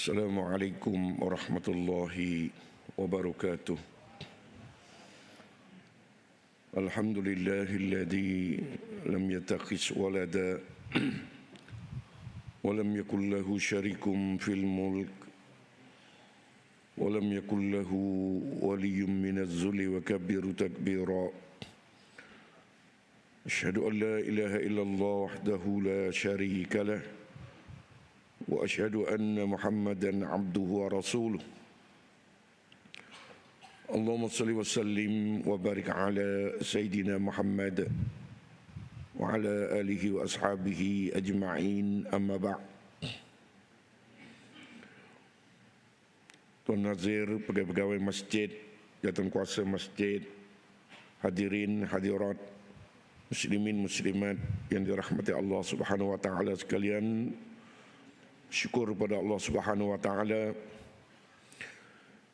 Assalamualaikum warahmatullahi wabarakatuh. Alhamdulillahilladzi lam yattakhidh walada wa lam yakul lahu syarikun fil mulk wa lam yakul lahu waliyyun minaz zulli wa kabbiru takbira. Asyhadu an la ilaha illallah wahdahu la syarika lah wa asyhadu anna Muhammadan abduhu wa rasuluh. Allahumma salli wa sallim wa barik ala Sayyidina Muhammad wa ala alihi wa ashabihi ajma'in, amma ba'. Tuan Nazir, pegawai-pegawai masjid, jawatankuasa masjid, hadirin hadirat, muslimin muslimat yang dirahmati Allah Subhanahu wa taala sekalian, syukur pada Allah Subhanahu wa taala.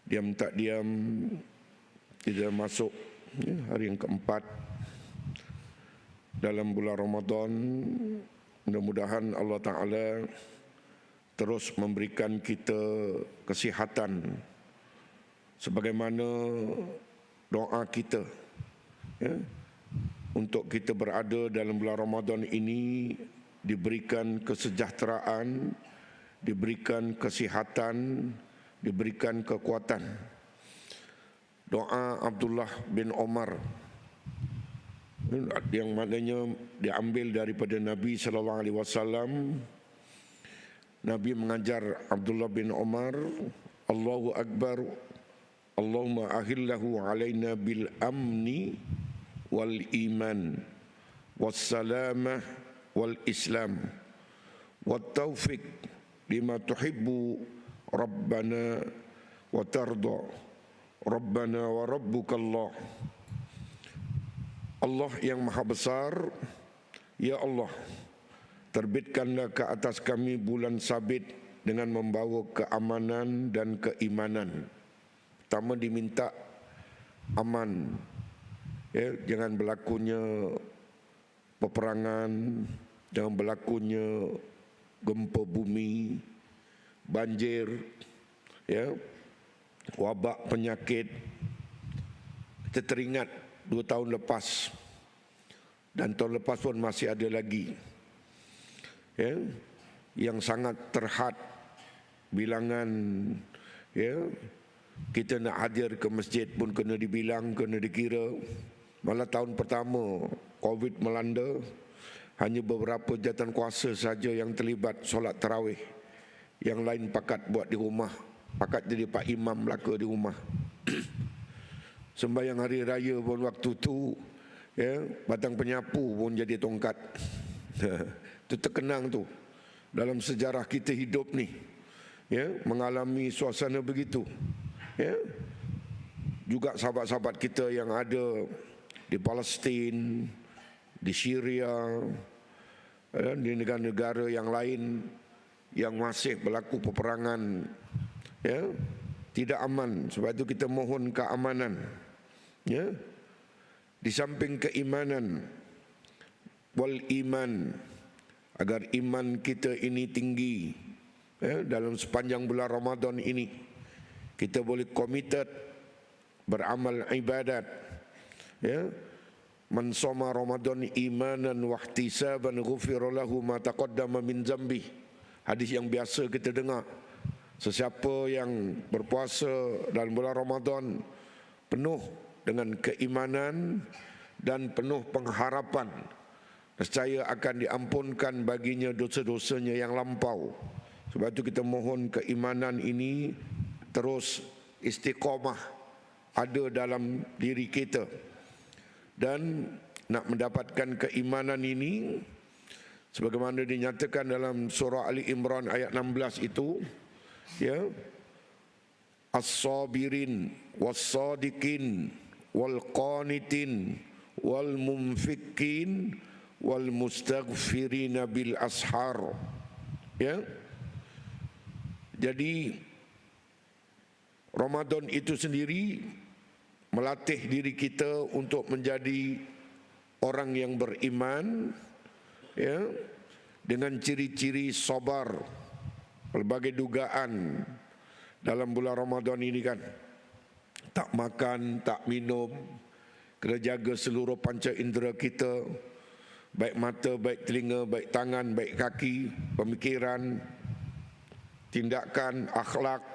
Diam tak diam kita masuk hari yang keempat dalam bulan Ramadan. Mudah-mudahan Allah taala terus memberikan kita kesihatan sebagaimana doa kita, ya, untuk kita berada dalam bulan Ramadan ini diberikan kesejahteraan, diberikan kesihatan, diberikan kekuatan. Doa Abdullah bin Omar yang maknanya diambil daripada Nabi sallallahu alaihi wasallam. Nabi mengajar Abdullah bin Omar, Allahu Akbar, Allahumma ahillahu alaina bil amni wal iman was salamah wal islam wat taufiq lima tuhibbu Rabbana wa tarda, Rabbana wa Rabbukallah. Allah yang maha besar, ya Allah, terbitkanlah ke atas kami bulan sabit dengan membawa keamanan dan keimanan. Pertama diminta aman, ya, jangan berlakunya peperangan, jangan berlakunya gempa bumi, banjir, ya, wabak penyakit. Kita teringat 2 tahun lepas dan tahun lepas pun masih ada lagi, ya, yang sangat terhad bilangan, ya. Kita nak hadir ke masjid pun kena dibilang, kena dikira. Malah tahun pertama COVID melanda, hanya beberapa jawatankuasa saja yang terlibat solat tarawih. Yang lain pakat buat di rumah, pakat jadi pak imam belaka di rumah. Sembahyang hari raya pun waktu tu, ya, batang penyapu pun jadi tongkat. Itu terkenang tu dalam sejarah kita hidup ni, ya, mengalami suasana begitu, ya. Juga sahabat-sahabat kita yang ada di Palestin, di Syria, di negara-negara yang lain yang masih berlaku peperangan, ya, tidak aman. Sebab itu kita mohon keamanan, ya. Di samping keimanan wal iman, agar iman kita ini tinggi, ya, dalam sepanjang bulan Ramadan ini kita boleh komited beramal ibadat, ya. Man shoma Ramadan imanan wa ihtisaban ghufira lahu ma taqaddama min dzambi. Hadis yang biasa kita dengar. Sesiapa yang berpuasa dalam bulan Ramadan penuh dengan keimanan dan penuh pengharapan, nescaya akan diampunkan baginya dosa-dosanya yang lampau. Sebab itu kita mohon keimanan ini terus istiqamah ada dalam diri kita. Dan nak mendapatkan keimanan ini, sebagaimana dinyatakan dalam surah Ali Imran ayat 16 itu, ya, as-sabirin was-sadiqin wal-qanitin wal-munfikin wal-mustaghfirina bil ashar, ya. Jadi Ramadan itu sendiri melatih diri kita untuk menjadi orang yang beriman, ya, dengan ciri-ciri sabar, pelbagai dugaan dalam bulan Ramadan ini kan. Tak makan, tak minum, kena jaga seluruh panca indera kita, baik mata, baik telinga, baik tangan, baik kaki, pemikiran, tindakan, akhlak,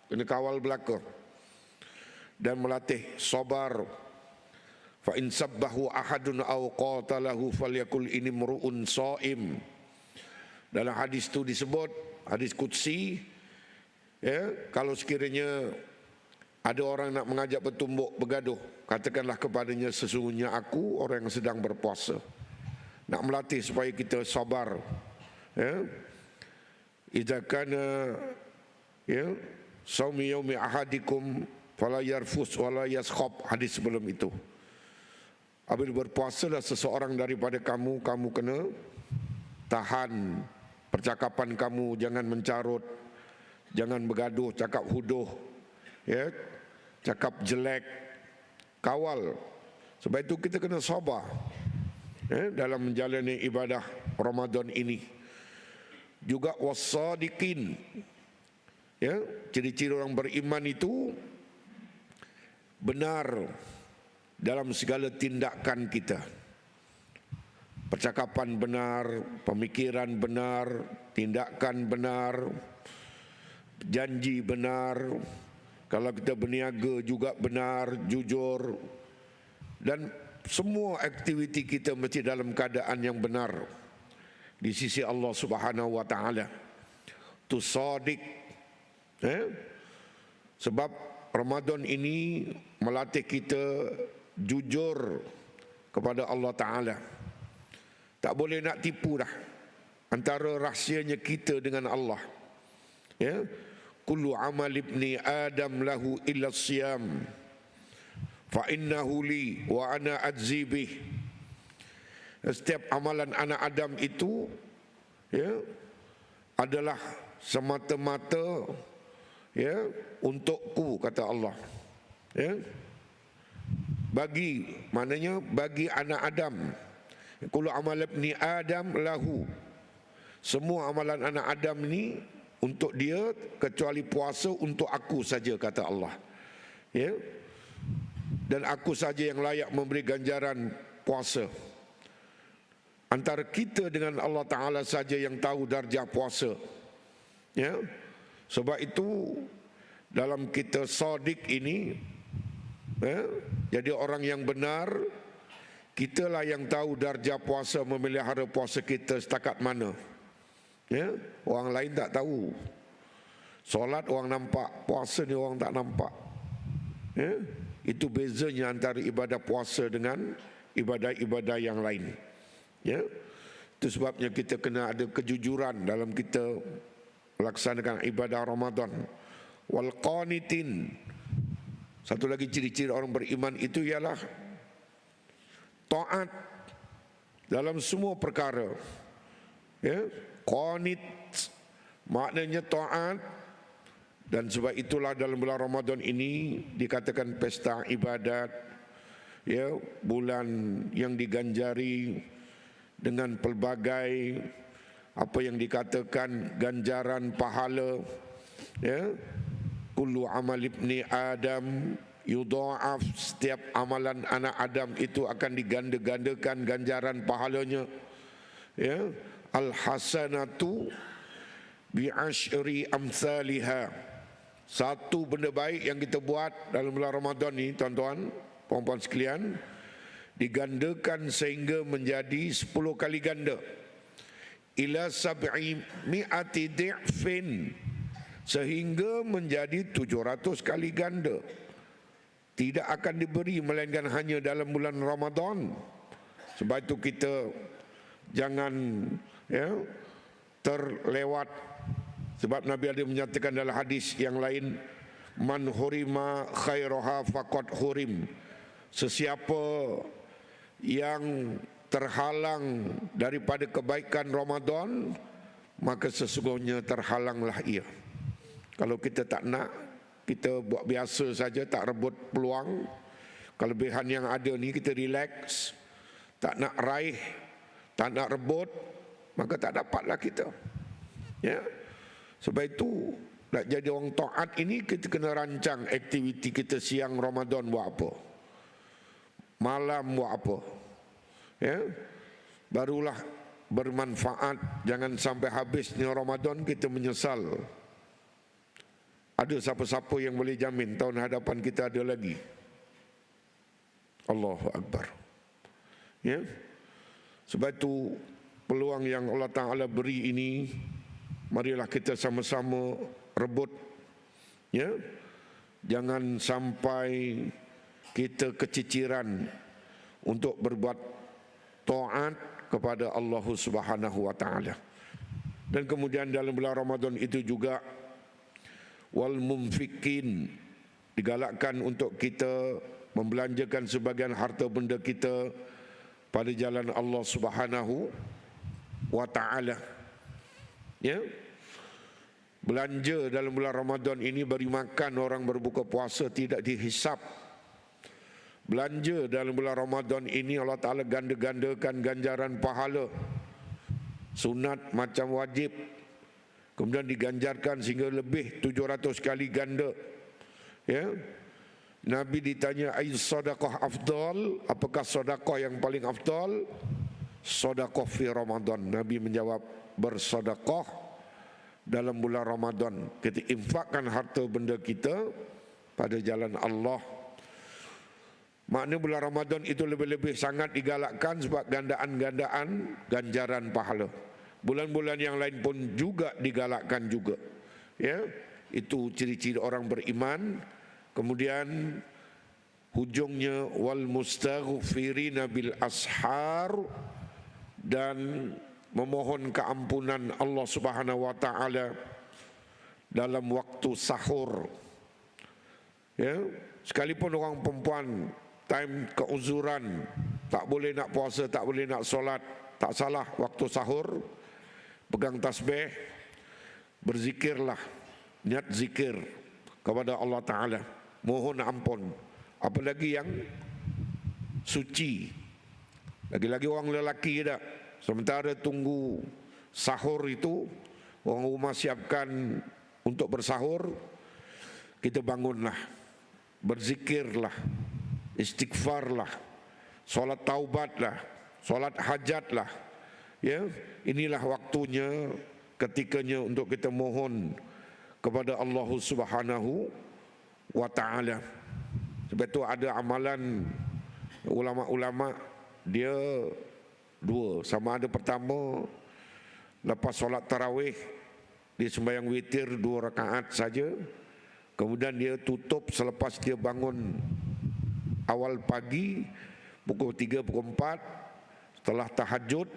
kena kawal belaka. Dan melatih sabar. Fa in sabbahu ahadun aw qatalahu falyakul ini mru'un shaim. Dalam hadis itu disebut, hadis qudsi, ya, kalau sekiranya ada orang nak mengajak bertumbuk bergaduh, katakanlah kepadanya, sesungguhnya aku orang yang sedang berpuasa. Nak melatih supaya kita sabar. Ya. Idza kana ya saumi yaumi ahadikum fala yarfus wala yaskhab, hadis sebelum itu. Apabila berpuasalah seseorang daripada kamu, kamu kena tahan percakapan kamu, jangan mencarut, jangan bergaduh, cakap huduh, ya, cakap jelek, kawal. Sebab itu kita kena sabar, ya, dalam menjalani ibadah Ramadan ini. Juga wassadiqin, ya, ciri-ciri orang beriman itu benar dalam segala tindakan kita. Percakapan benar, pemikiran benar, tindakan benar, janji benar, kalau kita berniaga juga benar, jujur, dan semua aktiviti kita mesti dalam keadaan yang benar di sisi Allah Subhanahu wa taala. Tu sadiq. Sebab Ramadan ini melatih kita jujur kepada Allah Taala. Tak boleh nak tipu dah antara rahsianya kita dengan Allah. Ya, kullu amal ibni Adam lahu illa siyam fa innahu li wa ana ajzi bih. Setiap amalan anak Adam itu, ya, adalah semata-mata, ya, untukku, kata Allah. Ya, bagi, maknanya bagi anak Adam. Kullu amal ibni Adam lahu, semua amalan anak Adam ni untuk dia, kecuali puasa untuk aku saja, kata Allah. Ya, dan aku saja yang layak memberi ganjaran puasa. Antara kita dengan Allah Ta'ala saja yang tahu darjah puasa. Ya, sebab itu dalam kita sadiq ini, ya, jadi orang yang benar, kitalah yang tahu darjah puasa, memelihara puasa kita setakat mana. Ya, orang lain tak tahu. Solat orang nampak, puasa ni orang tak nampak. Ya, itu bezanya antara ibadah puasa dengan ibadah-ibadah yang lain. Ya, itu sebabnya kita kena ada kejujuran dalam kita melaksanakan ibadah Ramadan. Wal qanitin, satu lagi ciri-ciri orang beriman itu ialah taat dalam semua perkara. Ya, qanit maknanya taat. Dan sebab itulah dalam bulan Ramadan ini dikatakan pesta ibadat, ya, bulan yang diganjari dengan pelbagai apa yang dikatakan ganjaran pahala. Ya, kullu amal ibni Adam yudha'af, setiap amalan anak Adam itu akan diganda-gandakan ganjaran pahalanya. Ya, al hasanatu bi asyri amsalha, satu benda baik yang kita buat dalam bulan Ramadan ni, tuan-tuan, puan-puan sekalian, digandakan sehingga menjadi 10 kali ganda. Ila sab'i mi'ati di'fin, sehingga menjadi 700 kali ganda. Tidak akan diberi melainkan hanya dalam bulan Ramadan. Sebab itu kita jangan, ya, terlewat. Sebab Nabi ada menyatakan dalam hadis yang lain, man hurima khairaha faqad hurim, sesiapa yang terhalang daripada kebaikan Ramadan, maka sesungguhnya terhalanglah ia. Kalau kita tak nak, kita buat biasa saja, tak rebut peluang, kelebihan yang ada ni kita relax, tak nak raih, tak nak rebut, maka tak dapatlah kita. Ya, Sebab itu nak jadi orang taat ini kita kena rancang aktiviti kita. Siang Ramadan buat apa, malam buat apa, ya, barulah bermanfaat. Jangan sampai habisnya Ramadan kita menyesal. Ada siapa-siapa yang boleh jamin tahun hadapan kita ada lagi? Allahu Akbar. Ya. Sebab itu peluang yang Allah Ta'ala beri ini, marilah kita sama-sama rebut. Ya. Jangan sampai kita keciciran untuk berbuat taat kepada Allah Subhanahu wa taala. Dan kemudian dalam bulan Ramadan itu juga wal mumfikin, digalakkan untuk kita membelanjakan sebagian harta benda kita pada jalan Allah Subhanahu wa taala. Ya. Belanja dalam bulan Ramadan ini, beri makan orang berbuka puasa tidak dihisap. Belanja dalam bulan Ramadan ini Allah Ta'ala ganda-gandakan ganjaran pahala. Sunat macam wajib, kemudian diganjarkan sehingga lebih 700 kali ganda. Ya. Nabi ditanya, ai sedekah afdal, apakah sedekah yang paling afdal? Sedekah fi Ramadan. Nabi menjawab, bersedekah dalam bulan Ramadan. Kita infakkan harta benda kita pada jalan Allah. Makna bulan Ramadan itu lebih-lebih sangat digalakkan sebab gandaan-gandaan ganjaran pahala. Bulan-bulan yang lain pun juga digalakkan juga. Ya, itu ciri-ciri orang beriman. Kemudian hujungnya wal mustaghfirina bil ashar, dan memohon keampunan Allah Subhanahu wa taala dalam waktu sahur. Ya, sekalipun orang perempuan time keuzuran, tak boleh nak puasa, tak boleh nak solat, tak salah waktu sahur pegang tasbih, berzikirlah, niat zikir kepada Allah Ta'ala, mohon ampun. Apalagi yang suci, lagi-lagi orang lelaki tak, sementara tunggu sahur itu, orang rumah siapkan untuk bersahur, kita bangunlah, berzikirlah, istighfarlah, solat taubatlah, solat hajatlah. Ya, inilah waktunya, ketikanya untuk kita mohon kepada Allah Subhanahu wa taala. Sebab itu ada amalan ulama-ulama, dia dua, sama ada pertama lepas solat tarawih dia sembahyang witir 2 rakaat saja, kemudian dia tutup selepas dia bangun awal pagi pukul 3, pukul 4, setelah tahajud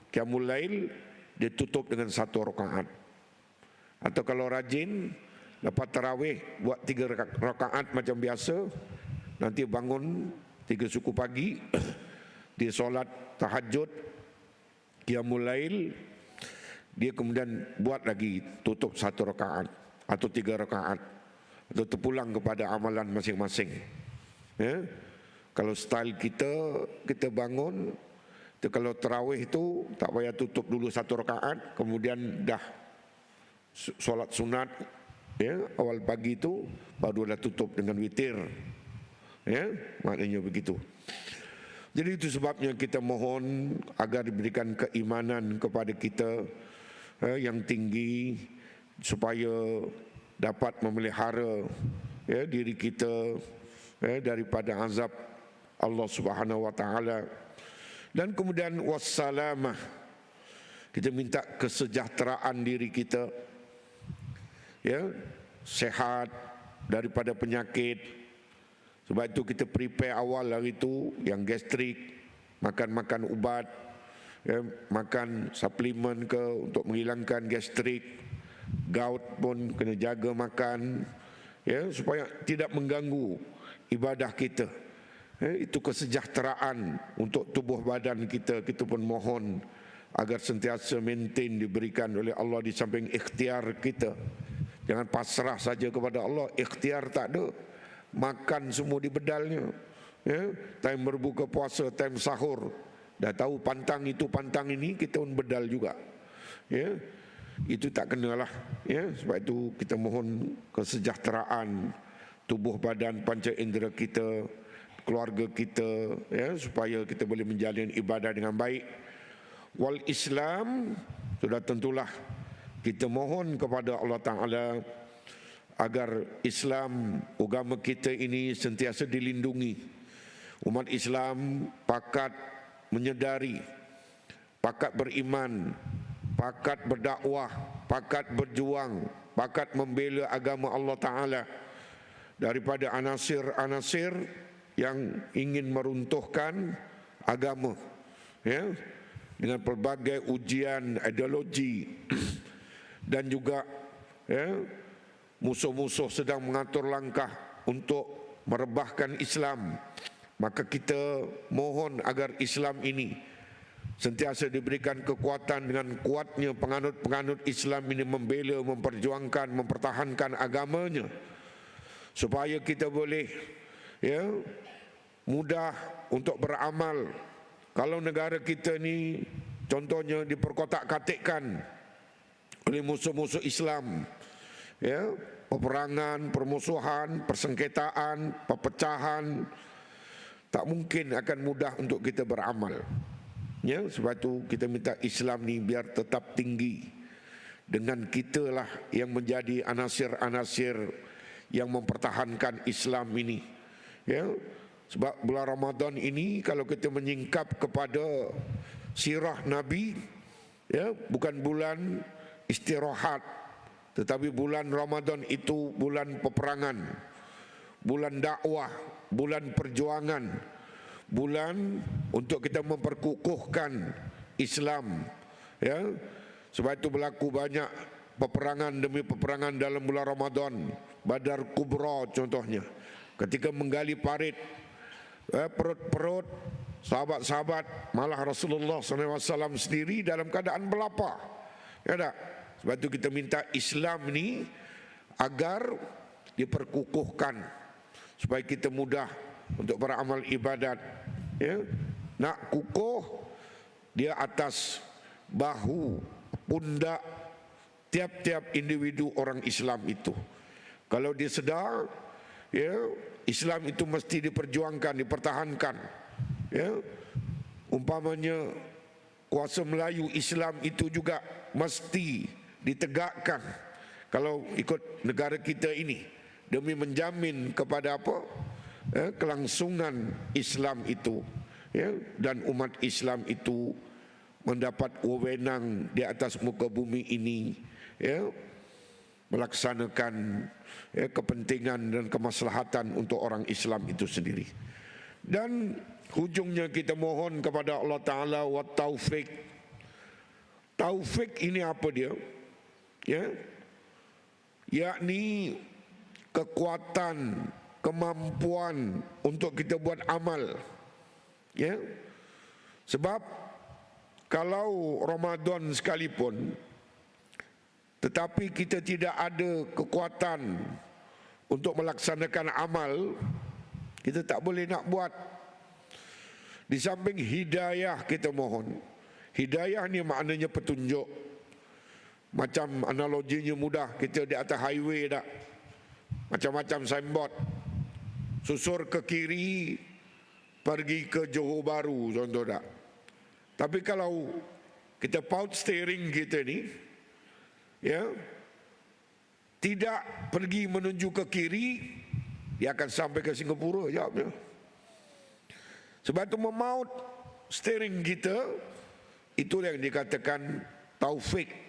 qiyamul lail, dia tutup dengan 1 rakaat. Atau kalau rajin lepas tarawih buat 3 rakaat macam biasa, nanti bangun 3 suku pagi dia solat tahajud qiyamul lail, dia kemudian buat lagi tutup 1 rakaat atau 3 rakaat, atau terpulang kepada amalan masing-masing. Ya? Kalau style kita bangun, kalau tarawih itu tak payah tutup dulu 1 rakaat, kemudian dah solat sunat, ya, awal pagi itu baru dah tutup dengan witir. Ya, maknanya begitu. Jadi itu sebabnya kita mohon agar diberikan keimanan kepada kita yang tinggi, supaya dapat memelihara diri kita daripada azab Allah Subhanahu wa taala. Dan kemudian wassalamah, kita minta kesejahteraan diri kita, ya, sehat daripada penyakit. Sebab itu kita prepare awal hari itu, yang gastrik, makan ubat, ya, makan suplemen ke untuk menghilangkan gastrik, gout pun kena jaga makan, ya, supaya tidak mengganggu ibadah kita. Itu kesejahteraan untuk tubuh badan kita. Kita pun mohon agar sentiasa maintain, diberikan oleh Allah di samping ikhtiar kita. Jangan pasrah saja kepada Allah, ikhtiar tak ada, makan semua di bedalnya. Ya, time berbuka puasa, time sahur, dah tahu pantang itu pantang ini, kita pun bedal juga. Ya, itu tak kenalah, ya. Sebab itu kita mohon kesejahteraan tubuh badan panca indera kita, keluarga kita, ya, supaya kita boleh menjalani ibadah dengan baik. Wal Islam, sudah tentulah kita mohon kepada Allah Ta'ala agar Islam, agama kita ini sentiasa dilindungi. Umat Islam pakat menyedari, pakat beriman, pakat berdakwah, pakat berjuang, pakat membela agama Allah Ta'ala daripada anasir-anasir yang ingin meruntuhkan agama, ya, dengan pelbagai ujian ideologi dan juga, ya, musuh-musuh sedang mengatur langkah untuk merebahkan Islam. Maka kita mohon agar Islam ini sentiasa diberikan kekuatan dengan kuatnya penganut-penganut Islam ini membela, memperjuangkan, mempertahankan agamanya, supaya kita boleh, ya, mudah untuk beramal. Kalau negara kita ni contohnya diperkotak-katikkan oleh musuh-musuh Islam, ya, peperangan, permusuhan, persengketaan, perpecahan, tak mungkin akan mudah untuk kita beramal. Ya, sebab itu kita minta Islam ni biar tetap tinggi. Dengan kitalah yang menjadi anasir-anasir yang mempertahankan Islam ini. Ya, sebab bulan Ramadan ini kalau kita menyingkap kepada sirah Nabi, ya, bukan bulan istirahat, tetapi bulan Ramadan itu bulan peperangan, bulan dakwah, bulan perjuangan, bulan untuk kita memperkukuhkan Islam, ya. Sebab itu berlaku banyak peperangan demi peperangan dalam bulan Ramadan. Badar Kubra contohnya, ketika menggali parit, perut-perut sahabat-sahabat, malah Rasulullah SAW sendiri dalam keadaan berlapar, ya tak? Sebab itu kita minta Islam ni agar diperkukuhkan supaya kita mudah untuk beramal ibadat, ya. Nak kukuh dia atas bahu, pundak tiap-tiap individu orang Islam itu. Kalau dia sedar, ya, Islam itu mesti diperjuangkan, dipertahankan, ya. Umpamanya kuasa Melayu Islam itu juga mesti ditegakkan kalau ikut negara kita ini, demi menjamin kepada apa, kelangsungan Islam itu, ya, dan umat Islam itu mendapat wewenang di atas muka bumi ini, ya, melaksanakan, ya, kepentingan dan kemaslahatan untuk orang Islam itu sendiri. Dan hujungnya kita mohon kepada Allah Ta'ala wa taufik. Taufik ini apa dia? Ya, yakni kekuatan, kemampuan untuk kita buat amal, ya. Sebab kalau Ramadan sekalipun, tetapi kita tidak ada kekuatan untuk melaksanakan amal, kita tak boleh nak buat. Di samping hidayah kita mohon. Hidayah ni maknanya petunjuk. Macam analoginya mudah, kita di atas highway dah, macam-macam signboard, susur ke kiri pergi ke Johor Bahru contoh tak. Tapi kalau kita paut steering kita ni, ya, tidak pergi menuju ke kiri, dia akan sampai ke Singapura jawabnya. Sebab itu memaut steering kita, itulah yang dikatakan taufik.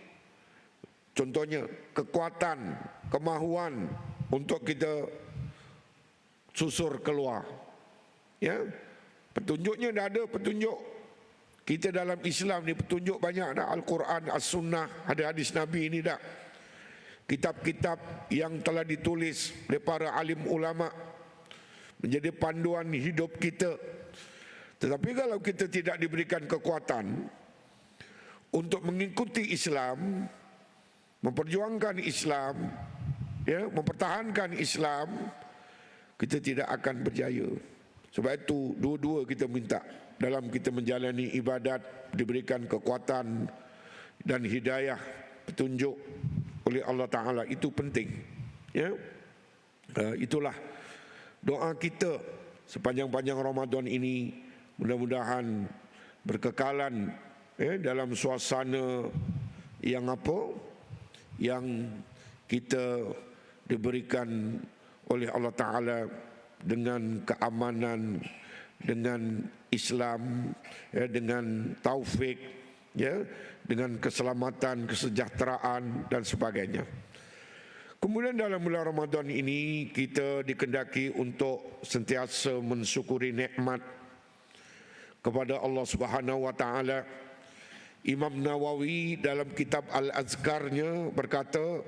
Contohnya kekuatan, kemahuan untuk kita susur keluar, ya. Petunjuknya dah ada, petunjuk kita dalam Islam ni petunjuk banyak dah. Al-Quran, As-Sunnah, ada hadis Nabi ini dah. Kitab-kitab yang telah ditulis oleh para alim ulama menjadi panduan hidup kita. Tetapi kalau kita tidak diberikan kekuatan untuk mengikuti Islam, memperjuangkan Islam, ya, mempertahankan Islam, kita tidak akan berjaya. Sebab itu dua-dua kita minta dalam kita menjalani ibadat, diberikan kekuatan dan hidayah petunjuk oleh Allah Ta'ala, itu penting. Ya, itulah doa kita sepanjang-panjang Ramadan ini, mudah-mudahan berkekalan dalam suasana yang yang kita diberikan oleh Allah Ta'ala dengan keamanan, dengan Islam, dengan taufik, dengan keselamatan, kesejahteraan dan sebagainya. Kemudian dalam bulan Ramadan ini kita dikehendaki untuk sentiasa mensyukuri nikmat kepada Allah Subhanahu wa taala. Imam Nawawi dalam kitab Al-Azkarnya berkata,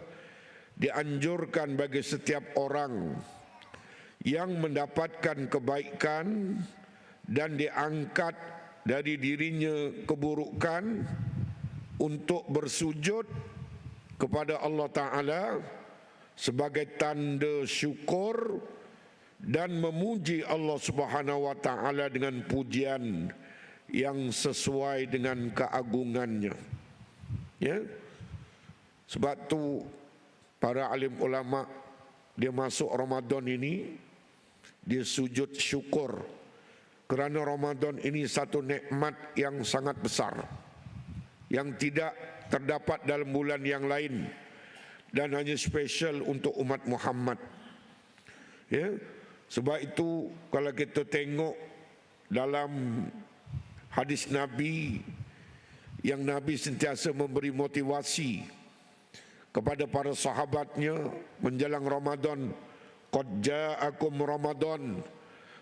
dianjurkan bagi setiap orang yang mendapatkan kebaikan dan diangkat dari dirinya keburukan untuk bersujud kepada Allah Ta'ala sebagai tanda syukur dan memuji Allah Subhanahu wa taala dengan pujian yang sesuai dengan keagungannya. Ya. Sebab tu para alim ulama, dia masuk Ramadan ini dia sujud syukur kerana Ramadan ini satu nikmat yang sangat besar yang tidak terdapat dalam bulan yang lain dan hanya spesial untuk umat Muhammad. Ya, sebab itu kalau kita tengok dalam hadis Nabi, yang Nabi sentiasa memberi motivasi kepada para sahabatnya menjelang Ramadan, qad ja'akum Ramadan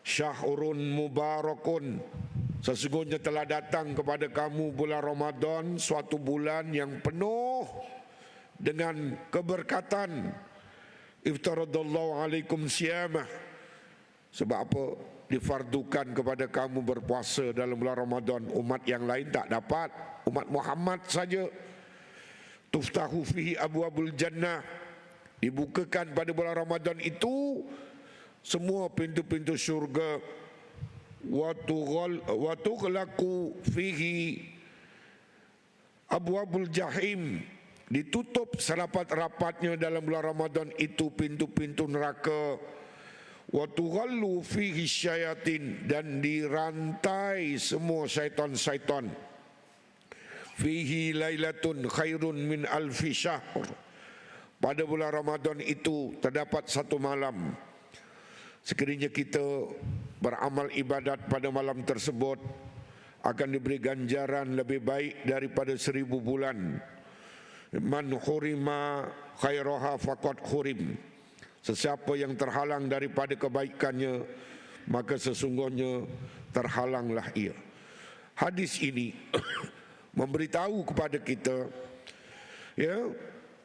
syahrun mubarakun, sesungguhnya telah datang kepada kamu bulan Ramadan, suatu bulan yang penuh dengan keberkatan. Iftaradallahu alaikum siyamah, sebab apa? Difardukan kepada kamu berpuasa dalam bulan Ramadan. Umat yang lain tak dapat, umat Muhammad saja. Tuftahu fihi abwabul jannah, dibukakan pada bulan Ramadan itu semua pintu-pintu syurga. Wa tughlaqu fihi abwabul jahim, ditutup serapat-rapatnya dalam bulan Ramadan itu pintu-pintu neraka. Wa tughallu fihi syayatin, dan dirantai semua syaitan-syaitan. Fihi lailatun khairun min alfi syahr, pada bulan Ramadan itu terdapat satu malam, sekiranya kita beramal ibadat pada malam tersebut akan diberi ganjaran lebih baik daripada 1000 bulan. Man hurima khairaha faqad hurim, sesiapa yang terhalang daripada kebaikannya maka sesungguhnya terhalanglah ia. Hadis ini memberitahu kepada kita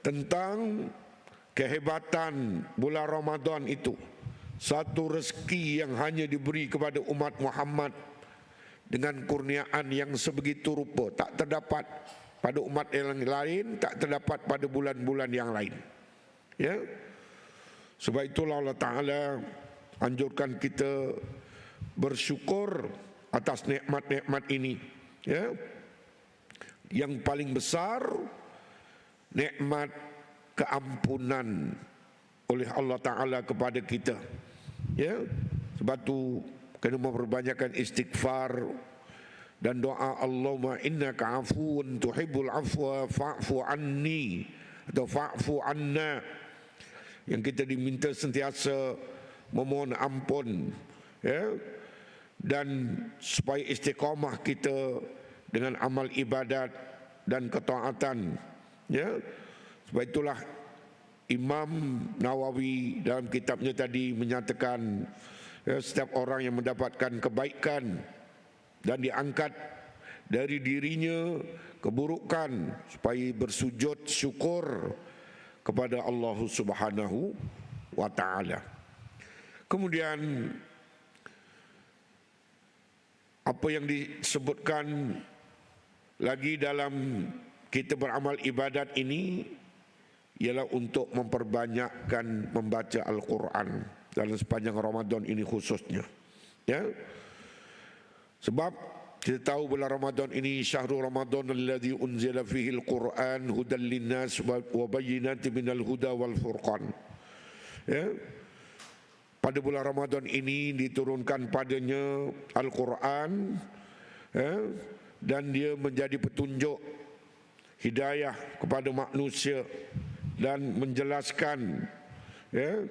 tentang kehebatan bulan Ramadan itu, satu rezeki yang hanya diberi kepada umat Muhammad dengan kurniaan yang sebegitu rupa, tak terdapat pada umat yang lain, tak terdapat pada bulan-bulan yang lain. Ya. Sebab itulah Allah Ta'ala anjurkan kita bersyukur atas nikmat-nikmat ini. Ya. Yang paling besar, nikmat keampunan oleh Allah Ta'ala kepada kita. Ya. Sebab itu kena memperbanyakkan istighfar dan doa, Allahumma innaka afuun tuhibbul afwa fa'fu anni, atau fa'fu anna, yang kita diminta sentiasa memohon ampun, dan supaya istiqamah kita dengan amal ibadat dan ketaatan. Sebab itulah Imam Nawawi dalam kitabnya tadi menyatakan, setiap orang yang mendapatkan kebaikan dan diangkat dari dirinya keburukan, supaya bersujud syukur kepada Allah Subhanahu wa taala. Kemudian apa yang disebutkan lagi dalam kita beramal ibadat ini ialah untuk memperbanyakkan membaca Al-Quran dalam sepanjang Ramadan ini khususnya. Ya. Sebab Kita tahu bulan Ramadan ini syahrul Ramadan alladzi unzila fihi al-Quran hudan linnas wa bayyinatin minal huda wal furqan. Ya. Pada bulan Ramadan ini diturunkan padanya Al-Quran, ya, dan dia menjadi petunjuk hidayah kepada manusia dan menjelaskan, ya,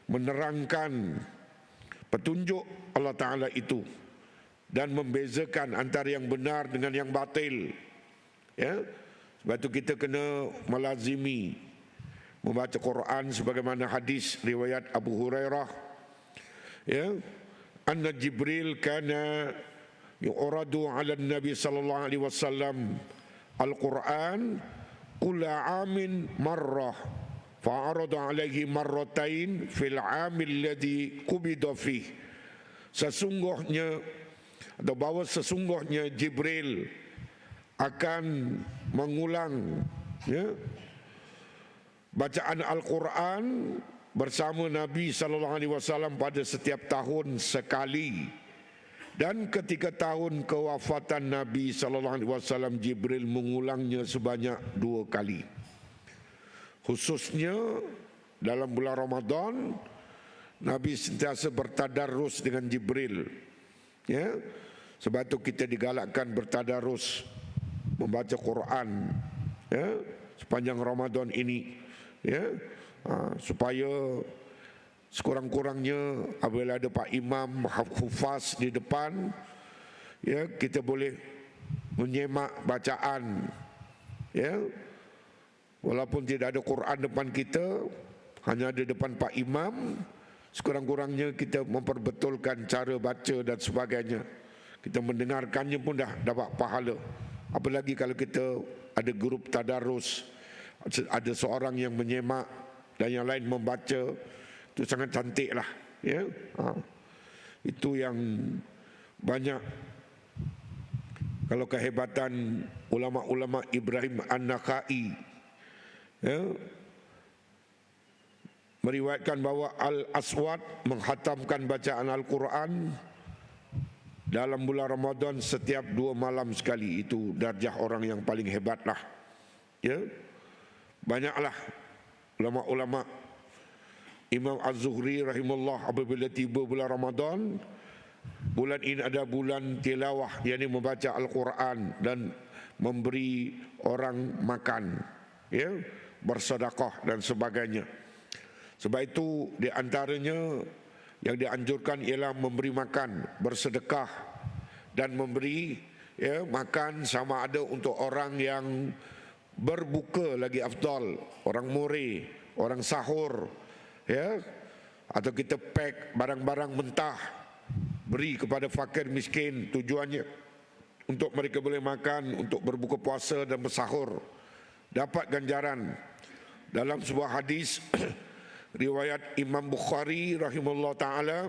menerangkan petunjuk Allah Ta'ala itu dan membezakan antara yang benar dengan yang batil. Ya, sebab itu kita kena melazimi membaca Quran sebagaimana hadis riwayat Abu Hurairah. Ya, anna Jibril kana yu'radu 'ala Nabi sallallahu alaihi wasallam al-Quran kulla amin marrah fa'arada alaihi marratain fil 'amil ladzi qubida fih. Sesungguhnya Jibril akan mengulang, ya, bacaan Al-Quran bersama Nabi SAW pada setiap tahun sekali. Dan ketika tahun kewafatan Nabi SAW, Jibril mengulangnya sebanyak 2 kali. Khususnya dalam bulan Ramadan, Nabi sentiasa bertadarus dengan Jibril. Ya, sebab itu kita digalakkan bertadarus membaca Quran, ya, sepanjang Ramadan ini, ya, supaya sekurang-kurangnya apabila ada Pak Imam hufaz di depan, ya, kita boleh menyemak bacaan, ya, walaupun tidak ada Quran depan kita, hanya ada depan Pak Imam, sekurang-kurangnya kita memperbetulkan cara baca dan sebagainya. Kita mendengarkannya pun dah dapat pahala. Apalagi kalau kita ada grup tadarus, ada seorang yang menyemak dan yang lain membaca, itu sangat cantik lah. Ya? Itu yang banyak. Kalau kehebatan ulama-ulama Ibrahim An-Nakhai, ya, meriwayatkan bahawa Al-Aswad menghatamkan bacaan Al-Quran dalam bulan Ramadan setiap 2 malam sekali. Itu darjah orang yang paling hebatlah. Ya, banyaklah ulama-ulama. Imam Az-Zuhri rahimahullah apabila tiba bulan Ramadan, bulan ini ada bulan tilawah, yakni membaca Al-Quran dan memberi orang makan, ya, bersedekah dan sebagainya. Sebab itu di antaranya yang dianjurkan ialah memberi makan, bersedekah dan memberi, ya, makan sama ada untuk orang yang berbuka lagi afdal, orang more, orang sahur, ya, atau kita pack barang-barang mentah beri kepada fakir miskin, tujuannya untuk mereka boleh makan, untuk berbuka puasa dan bersahur, dapat ganjaran. Dalam sebuah hadis riwayat Imam Bukhari rahimahullah ta'ala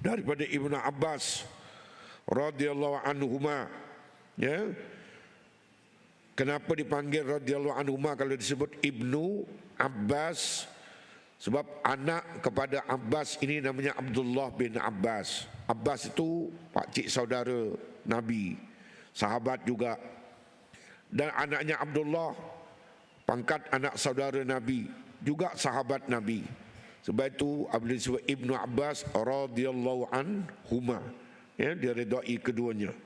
daripada Ibnu Abbas radhiyallahu anhuma, ya, kenapa dipanggil radhiyallahu anhuma kalau disebut Ibnu Abbas? Sebab anak kepada Abbas ini namanya Abdullah bin Abbas. Abbas itu pakcik saudara Nabi, sahabat juga. Dan anaknya Abdullah, pangkat anak saudara Nabi, juga sahabat Nabi. Sebab itu apabila disebut Ibnu Abbas radhiyallahu anhuma, ya, diredai keduanya.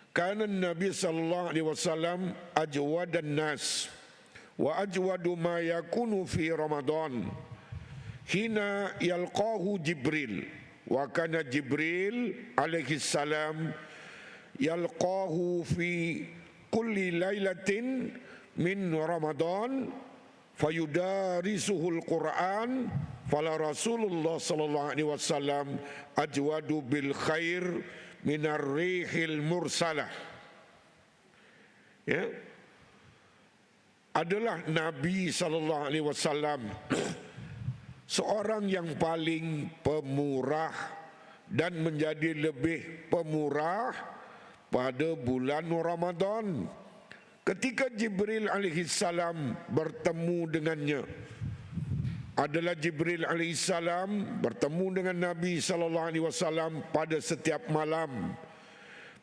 Kana Nabi sallallahu alaihi wasallam ajwadan nas wa ajwadu ma yakunu fi Ramadan hina yalqahu Jibril, wa kana Jibril alaihi salam yalqahu fi kulli lailatin min Ramadan fayudarisuhul Quran fala Rasulullah sallallahu alaihi wasallam ajwadu bil khair minar rihil mursalah. Ya, adalah Nabi sallallahu alaihi wasallam seorang yang paling pemurah dan menjadi lebih pemurah pada bulan Ramadan. Ketika Jibril alaihi salam bertemu dengannya, adalah Jibril alaihi salam bertemu dengan Nabi sallallahu alaihi wasallam pada setiap malam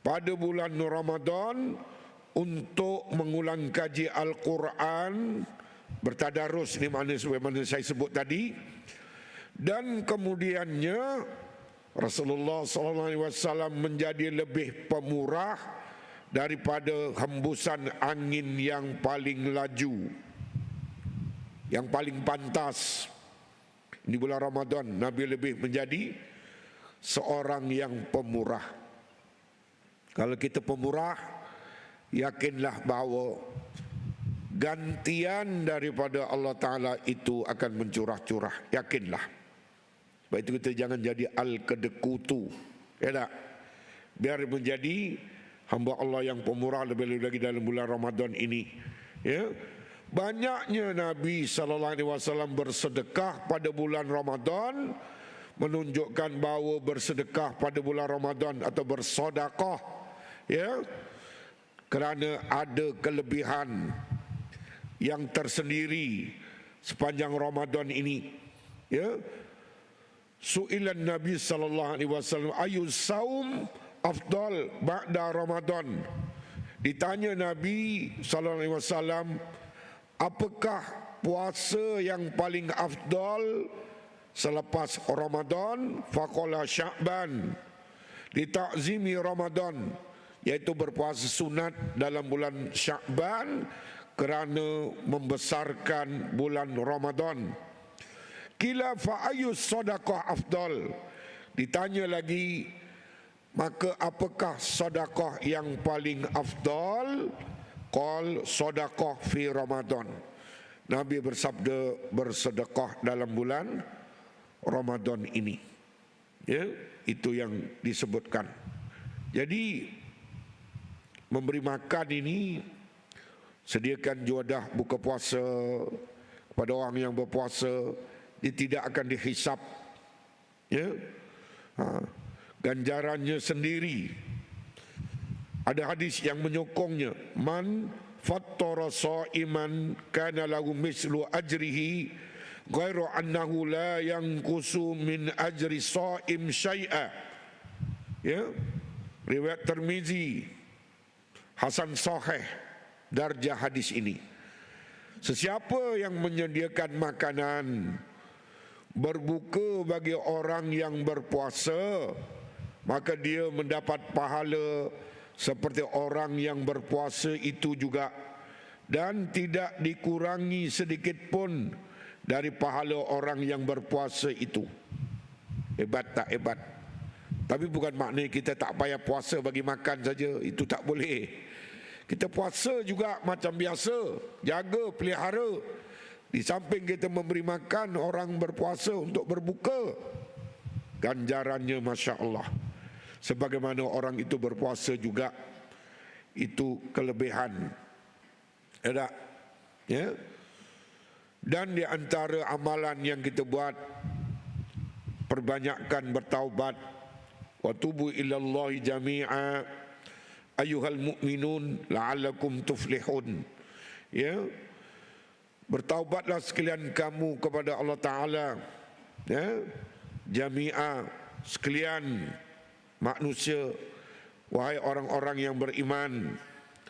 pada bulan Ramadan untuk mengulang kaji Al-Quran, bertadarus, ini makna sebagaimana saya sebut tadi. Dan kemudiannya Rasulullah SAW menjadi lebih pemurah daripada hembusan angin yang paling laju, yang paling pantas. Di bulan Ramadan Nabi lebih menjadi seorang yang pemurah. Kalau kita pemurah, yakinlah bahawa gantian daripada Allah Ta'ala itu akan mencurah-curah. Yakinlah. Sebab itu kita jangan jadi al-kedekutu, ya tak? Biar menjadi hamba Allah yang pemurah, lebih-lebih lagi dalam bulan Ramadan ini. Ya, banyaknya Nabi SAW bersedekah pada bulan Ramadan, menunjukkan bahawa bersedekah pada bulan Ramadan atau bersedekah, ya, kerana ada kelebihan yang tersendiri sepanjang Ramadan ini. Ya, su'ilan Nabi sallallahu alaihi wasallam ayu saum afdal ba'da Ramadan. Ditanya Nabi sallallahu alaihi wasallam, apakah puasa yang paling afdal selepas Ramadan? Faqala Sya'ban, di ta'zimi Ramadan, iaitu berpuasa sunat dalam bulan Sya'ban kerana membesarkan bulan Ramadan. Kila fa'ayus sadaqah afdal, ditanya lagi, maka apakah sedekah yang paling afdal? Qal sedekah fi Ramadan. Nabi bersabda, bersedekah dalam bulan Ramadan ini. Ya, itu yang disebutkan. Jadi memberi makan ini, sediakan juadah buka puasa kepada orang yang berpuasa, dia tidak akan dihisap, ya, ganjarannya sendiri. Ada hadis yang menyokongnya, man fattara sha'iman kana lahu mislu ajrihi ghairu annahu la yanqusu min ajri sha'im syai'a. Ya, riwayat Tirmizi, hasan sahih darjah hadis ini. Sesiapa yang menyediakan makanan berbuka bagi orang yang berpuasa, maka dia mendapat pahala seperti orang yang berpuasa itu juga, dan tidak dikurangi sedikit pun dari pahala orang yang berpuasa itu. Hebat tak hebat? Tapi bukan maknanya kita tak payah puasa bagi makan saja, itu tak boleh. Kita puasa juga macam biasa, jaga, pelihara. Di samping kita memberi makan orang berpuasa untuk berbuka, ganjarannya Masya Allah. Sebagaimana orang itu berpuasa juga, itu kelebihan. Ya, ya. Dan di antara amalan yang kita buat, perbanyakkan bertaubat. Wa tubu ilallahi jami'a ayyuhal mu'minun la'allakum tuflihun. Ya, bertaubatlah sekalian kamu kepada Allah Ta'ala, ya, jami'ah, sekalian manusia, wahai orang-orang yang beriman,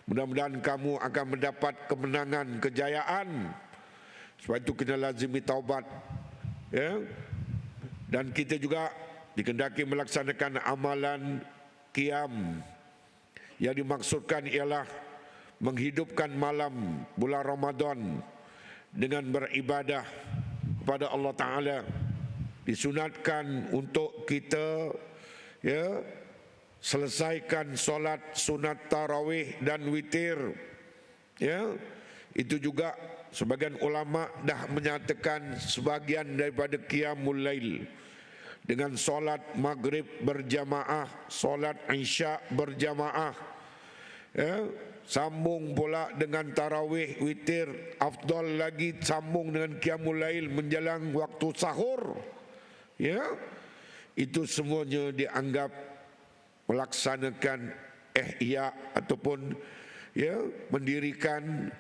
mudah-mudahan kamu akan mendapat kemenangan, kejayaan. Sebab itu kena lazimi taubat, ya. Dan kita juga dikehendaki melaksanakan amalan qiyam. Yang dimaksudkan ialah menghidupkan malam bulan Ramadan dengan beribadah kepada Allah Ta'ala. Disunatkan untuk kita, ya, selesaikan solat sunat tarawih dan witir. Ya, itu juga sebagian ulama dah menyatakan sebagian daripada qiyamul lail, dengan solat maghrib berjamaah, solat isya berjamaah, ya, sambung pula dengan tarawih, witir, afdal lagi sambung dengan qiyamul lail menjelang waktu sahur. Ya, itu semuanya dianggap melaksanakan ihya ataupun, ya, mendirikan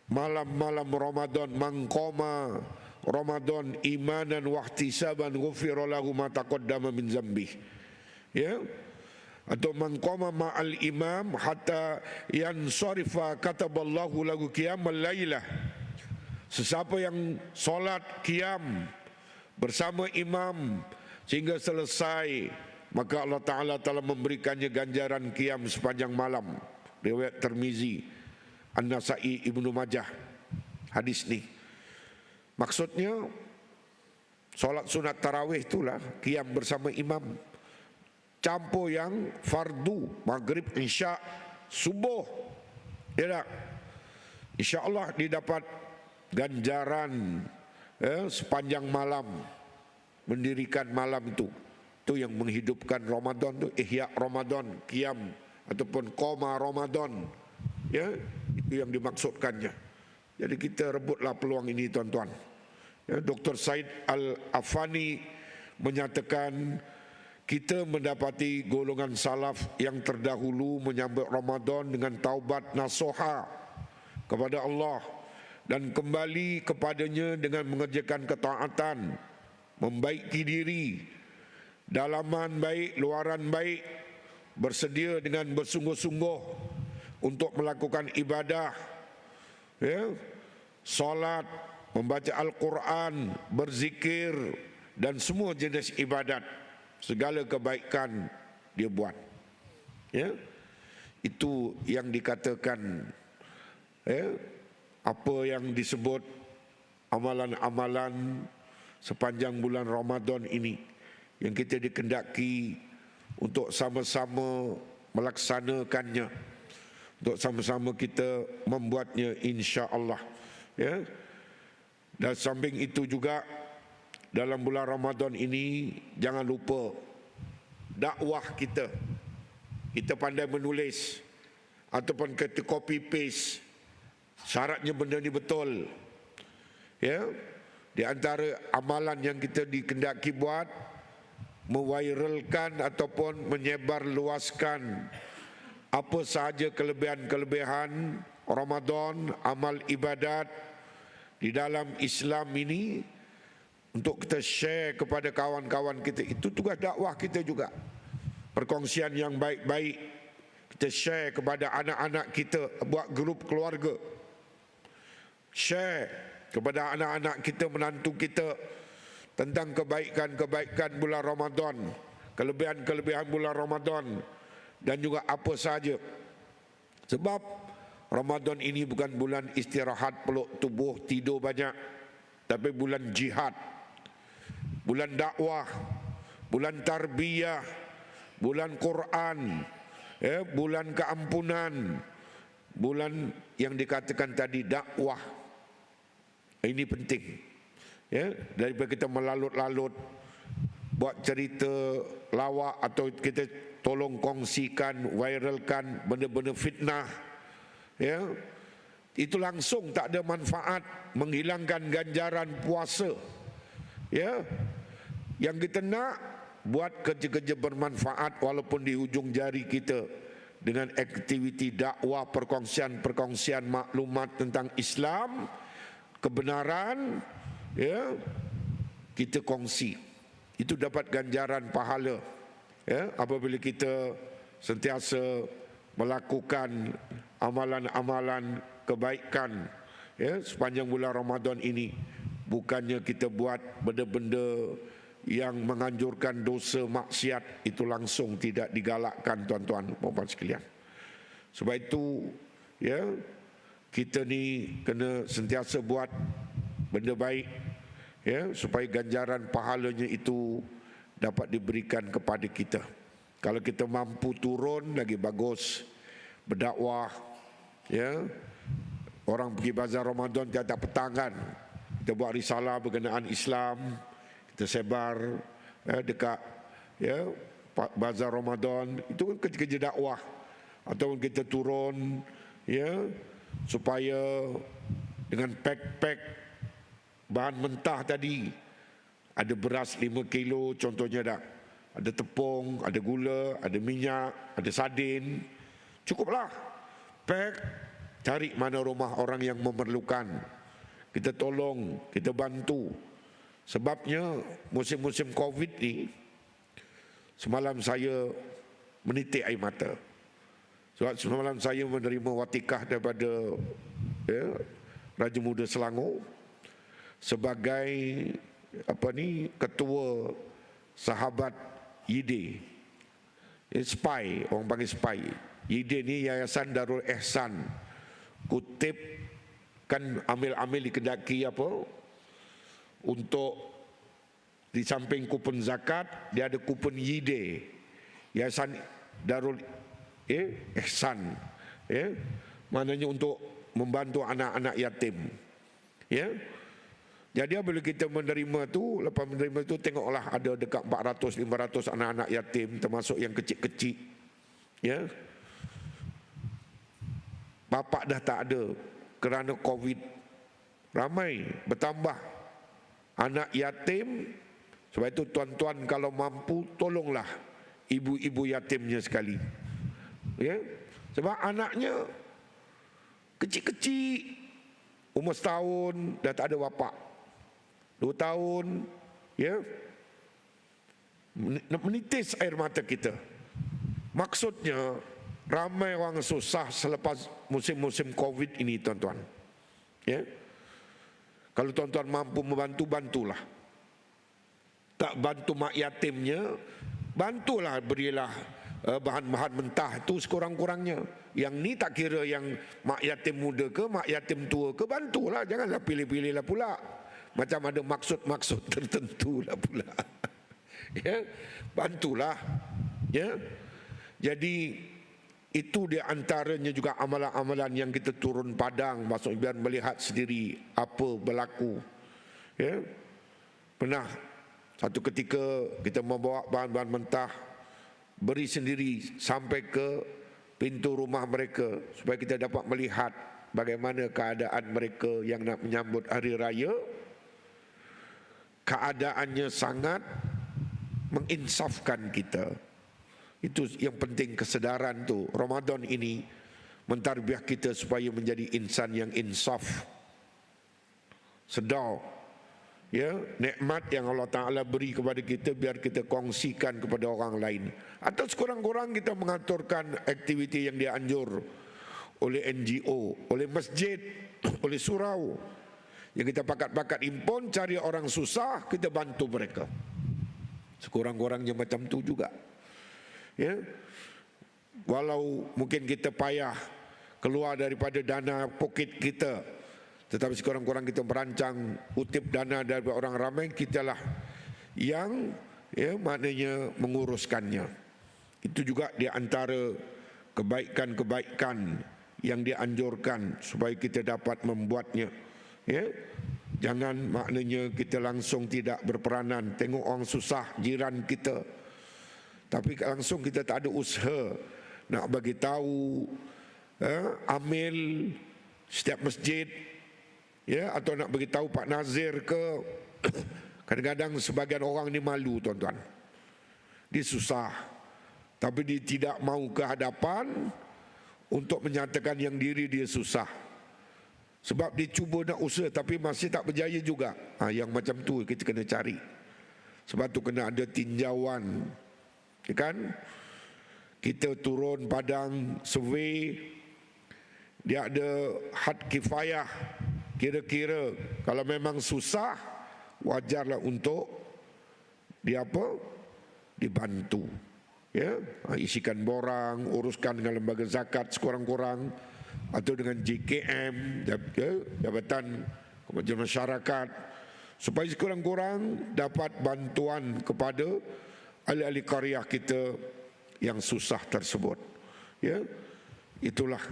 malam-malam Ramadan. Mangqama Ramadan imanan wa ihtisaban ghufira lahu ma taqaddama min dzambih. Ya, atau man qama ma'al imam hatta yansarifa kataballahu lahu qiyamal lailah. Sesiapa yang solat qiyam bersama imam sehingga selesai, maka Allah Ta'ala telah memberikannya ganjaran qiyam sepanjang malam. Riwayat Tirmizi, An-Nasa'i, Ibnu Majah. Hadis ni maksudnya solat sunat tarawih itulah qiyam bersama imam, campur yang fardu, maghrib, isya, subuh, ya tak? InsyaAllah dia dapat ganjaran sepanjang malam, mendirikan malam itu. Itu yang menghidupkan Ramadan tu, ihya Ramadan, qiyam ataupun qoma Ramadan. Ya, itu yang dimaksudkannya. Jadi kita rebutlah peluang ini, tuan-tuan. Ya, Dr. Said Al-Afani menyatakan kita mendapati golongan salaf yang terdahulu menyambut Ramadan dengan taubat nasuha kepada Allah dan kembali kepadanya dengan mengerjakan ketaatan, membaiki diri, dalaman baik, luaran baik, bersedia dengan bersungguh-sungguh untuk melakukan ibadah, ya, solat, membaca Al-Quran, berzikir dan semua jenis ibadat. Segala kebaikan dia buat. Ya, itu yang dikatakan, ya, apa yang disebut amalan-amalan sepanjang bulan Ramadan ini yang kita dikendaki untuk sama-sama melaksanakannya, untuk sama-sama kita membuatnya, insya-Allah. Ya. Dan samping itu juga dalam bulan Ramadan ini jangan lupa dakwah kita. Kita pandai menulis ataupun kita copy paste. Syaratnya benda ni betul. Ya. Di antara amalan yang kita dikendaki buat, meviralkan ataupun menyebar luaskan apa sahaja kelebihan-kelebihan Ramadan, amal ibadat di dalam Islam ini, untuk kita share kepada kawan-kawan kita. Itu tugas dakwah kita juga. Perkongsian yang baik-baik kita share kepada anak-anak kita, buat grup keluarga, share kepada anak-anak kita, menantu kita tentang kebaikan-kebaikan bulan Ramadan, kelebihan-kelebihan bulan Ramadan, dan juga apa sahaja. Sebab Ramadan ini bukan bulan istirahat, peluk tubuh, tidur banyak, tapi bulan jihad, bulan dakwah, bulan tarbiyah, bulan Quran, ya, bulan keampunan, bulan yang dikatakan tadi dakwah. Ini penting, ya, daripada kita melalut-lalut buat cerita lawak atau kita tolong kongsikan, viralkan benda-benda fitnah, ya, itu langsung tak ada manfaat, menghilangkan ganjaran puasa. Ya, yang kita nak buat kerja-kerja bermanfaat walaupun di hujung jari kita dengan aktiviti dakwah, perkongsian maklumat tentang Islam, kebenaran, ya, kita kongsi. Itu dapat ganjaran pahala, ya, apabila kita sentiasa melakukan amalan-amalan kebaikan, ya, sepanjang bulan Ramadan ini. Bukannya kita buat benda-benda yang menganjurkan dosa maksiat, itu langsung tidak digalakkan, tuan-tuan puan-puan sekalian. Sebab itu, ya, kita ni kena sentiasa buat benda baik, ya, supaya ganjaran pahalanya itu dapat diberikan kepada kita. Kalau kita mampu turun lagi bagus, berdakwah, ya, orang pergi bazar Ramadan tiap-tiap petang kan, kita buat risalah berkenaan Islam, kita sebar, ya, dekat, ya, bazar Ramadan. Itu kan kerja-kerja dakwah. Ataupun kita turun, ya, supaya dengan pack bahan mentah tadi, ada beras 5 kilo contohnya dah, ada tepung, ada gula, ada minyak, ada sardin, cukuplah pack. Cari mana rumah orang yang memerlukan, kita tolong, kita bantu. Sebabnya musim-musim Covid ni, semalam saya menitik air mata. Sebab semalam saya menerima watikah daripada Raja Muda Selangor sebagai ketua sahabat YIDE. Spy, orang panggil spy. YIDE ni Yayasan Darul Ihsan. Kutip kan amil-amil di Kendaki untuk di samping kupon zakat dia ada kupon YIDE, Yayasan Darul Ihsan, maknanya untuk membantu anak-anak yatim. Jadi bila kita menerima tu, lepas menerima tu tengoklah ada dekat 400-500 anak-anak yatim termasuk yang kecil-kecil. Bapak dah tak ada kerana COVID. Ramai bertambah anak yatim. Sebab itu tuan-tuan kalau mampu tolonglah ibu-ibu yatimnya sekali. Sebab anaknya kecil-kecil, umur setahun dah tak ada bapak. 2 tahun, menitis air mata kita. Maksudnya ramai orang susah selepas musim-musim COVID ini, tuan-tuan. Kalau tuan-tuan mampu membantu, bantulah. Tak bantu mak yatimnya, bantulah, berilah bahan-bahan mentah tu sekurang-kurangnya. Yang ni tak kira yang mak yatim muda ke, mak yatim tua ke, bantulah. Janganlah pilih-pilih lah pula. Macam ada maksud-maksud tertentu lah pula. Bantulah. Jadi itu di antaranya juga amalan-amalan yang kita turun padang, maksudnya biar melihat sendiri apa berlaku. Pernah satu ketika kita membawa bahan-bahan mentah, beri sendiri sampai ke pintu rumah mereka supaya kita dapat melihat bagaimana keadaan mereka yang nak menyambut hari raya. Keadaannya sangat menginsafkan kita. Itu yang penting, kesedaran tu. Ramadan ini mentarbiah kita supaya menjadi insan yang insaf. Sedar nikmat yang Allah Ta'ala beri kepada kita biar kita kongsikan kepada orang lain. Atau sekurang-kurang kita mengaturkan aktiviti yang dianjur oleh NGO, oleh masjid, oleh surau. Yang kita bakat-bakat impun, cari orang susah, kita bantu mereka. Sekurang-kurangnya macam tu juga. Walau mungkin kita payah keluar daripada dana poket kita, tetapi sekurang-kurang kita merancang kutip dana dari orang ramai, kitalah yang maknanya menguruskannya. Itu juga di antara kebaikan-kebaikan yang dianjurkan supaya kita dapat membuatnya. Jangan maknanya kita langsung tidak berperanan. Tengok orang susah, jiran kita, tapi langsung kita tak ada usaha nak bagi tahu amil setiap masjid, atau nak bagi tahu Pak Nazir ke. Kadang-kadang sebagian orang ni malu, tuan-tuan. Dia susah, tapi dia tidak mau ke hadapan untuk menyatakan yang diri dia susah. Sebab dia cuba nak usaha tapi masih tak berjaya juga. Yang macam tu kita kena cari. Sebab tu kena ada tinjauan. Kan? Kita turun padang survey, dia ada had kifayah. Kira-kira kalau memang susah, wajarlah untuk dibantu. Isikan borang, uruskan dengan lembaga zakat sekurang-kurang, atau dengan JKM, Jabatan Kemajuan Masyarakat, supaya sekurang-kurang dapat bantuan kepada ahli-ahli qaryah kita yang susah tersebut. Itulah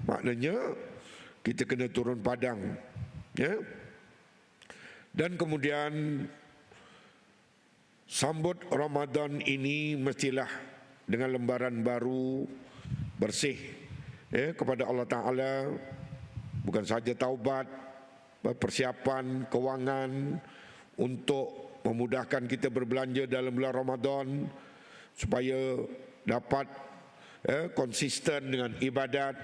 maknanya kita kena turun padang. Dan kemudian sambut Ramadan ini mestilah dengan lembaran baru, bersih kepada Allah Ta'ala. Bukan saja taubat, persiapan kewangan untuk memudahkan kita berbelanja dalam bulan Ramadan, supaya dapat konsisten dengan ibadat.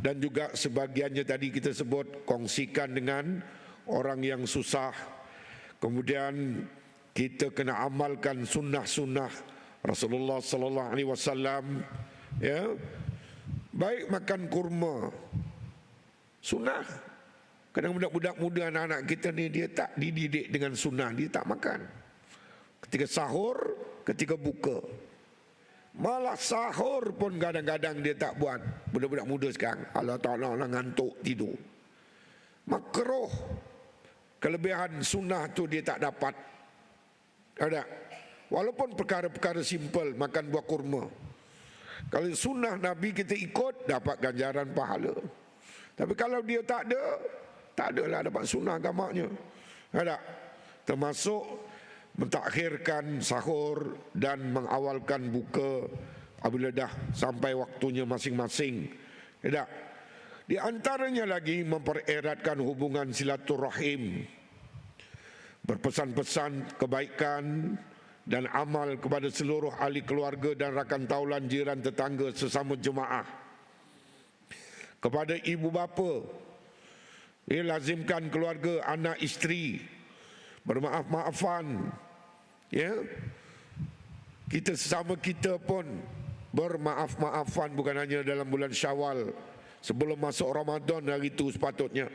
Dan juga sebagiannya tadi kita sebut, kongsikan dengan orang yang susah. Kemudian kita kena amalkan sunnah-sunnah Rasulullah sallallahu alaihi wasallam, ya, baik makan kurma sunnah. Kadang budak-budak muda, anak-anak kita ni, dia tak dididik dengan sunnah, dia tak makan ketika sahur, ketika buka. Malah sahur pun kadang-kadang dia tak buat. Budak-budak muda sekarang, Allah Ta'ala ngantuk tidur. Makruh. Kelebihan sunnah tu dia tak dapat. Ada. Walaupun perkara-perkara simple, makan buah kurma. Kalau sunnah Nabi kita ikut, dapat ganjaran pahala. Tapi kalau dia tak adalah dapat sunnah agamanya. Ada. Termasuk mentakhirkan sahur dan mengawalkan buka apabila dah sampai waktunya masing-masing. Tidak. Di antaranya lagi mempereratkan hubungan silaturahim, berpesan-pesan kebaikan dan amal kepada seluruh ahli keluarga dan rakan taulan, jiran, tetangga, sesama jemaah. Kepada ibu bapa, lazimkan keluarga, anak, isteri bermaaf-maafan, ya. Kita sesama kita pun bermaaf-maafan, bukan hanya dalam bulan Syawal. Sebelum masuk Ramadan hari itu sepatutnya,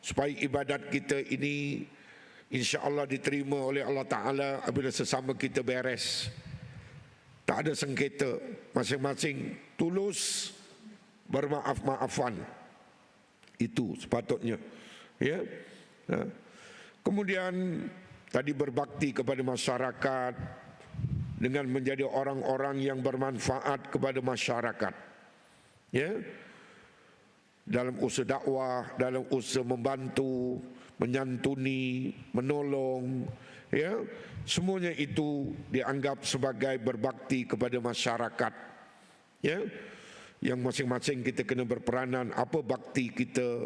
supaya ibadat kita ini insya-Allah diterima oleh Allah Ta'ala apabila sesama kita beres. Tak ada sengketa, masing-masing tulus bermaaf-maafan. Itu sepatutnya, ya. Kemudian tadi berbakti kepada masyarakat dengan menjadi orang-orang yang bermanfaat kepada masyarakat, ya. Dalam usaha dakwah, dalam usaha membantu, menyantuni, menolong, ya, semuanya itu dianggap sebagai berbakti kepada masyarakat, ya. Yang masing-masing kita kena berperanan apa bakti kita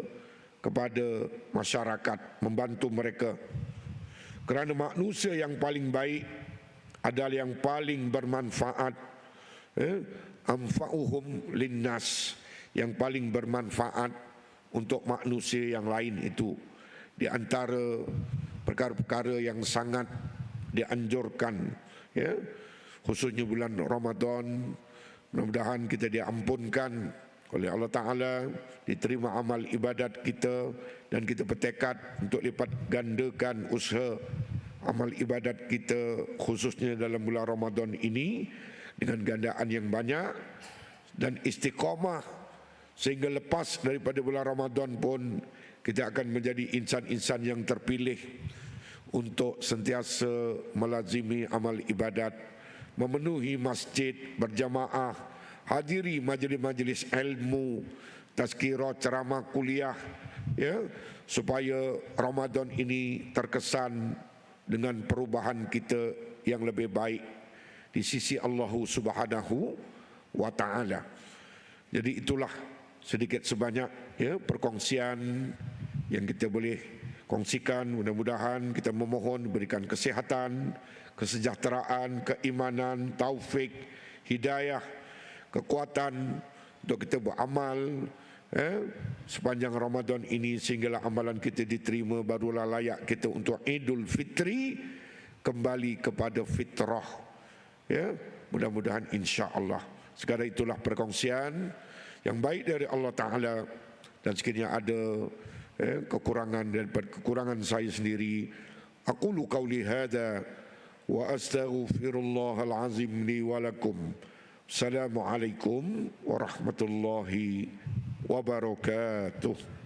kepada masyarakat, membantu mereka. Kerana manusia yang paling baik adalah yang paling bermanfaat, anfa'uhum linnas, yang paling bermanfaat untuk manusia yang lain. Itu di antara perkara-perkara yang sangat dianjurkan, ya, khususnya bulan Ramadan. Mudah-mudahan kita diampunkan oleh Allah Ta'ala, diterima amal ibadat kita, dan kita bertekad untuk lipat gandakan usaha amal ibadat kita khususnya dalam bulan Ramadan ini dengan gandaan yang banyak dan istiqamah, sehingga lepas daripada bulan Ramadan pun kita akan menjadi insan-insan yang terpilih untuk sentiasa melazimi amal ibadat, memenuhi masjid berjamaah, hadiri majlis-majlis ilmu, tazkirah, ceramah, kuliah, ya, supaya Ramadan ini terkesan dengan perubahan kita yang lebih baik di sisi Allah Subhanahu wa Ta'ala. Jadi itulah sedikit sebanyak, ya, perkongsian yang kita boleh kongsikan. Mudah-mudahan kita memohon berikan kesihatan, kesejahteraan, keimanan, taufik, hidayah, kekuatan untuk kita beramal sepanjang Ramadan ini, sehinggalah amalan kita diterima, barulah layak kita untuk Idul Fitri kembali kepada fitrah, ya. Mudah-mudahan insya-Allah. Sekadar itulah perkongsian yang baik dari Allah Ta'ala, dan sekiranya ada kekurangan daripada kekurangan saya sendiri, aqulu qawli hadza wa astaghfirullahal azim li wa lakum. Assalamualaikum warahmatullahi wabarakatuh.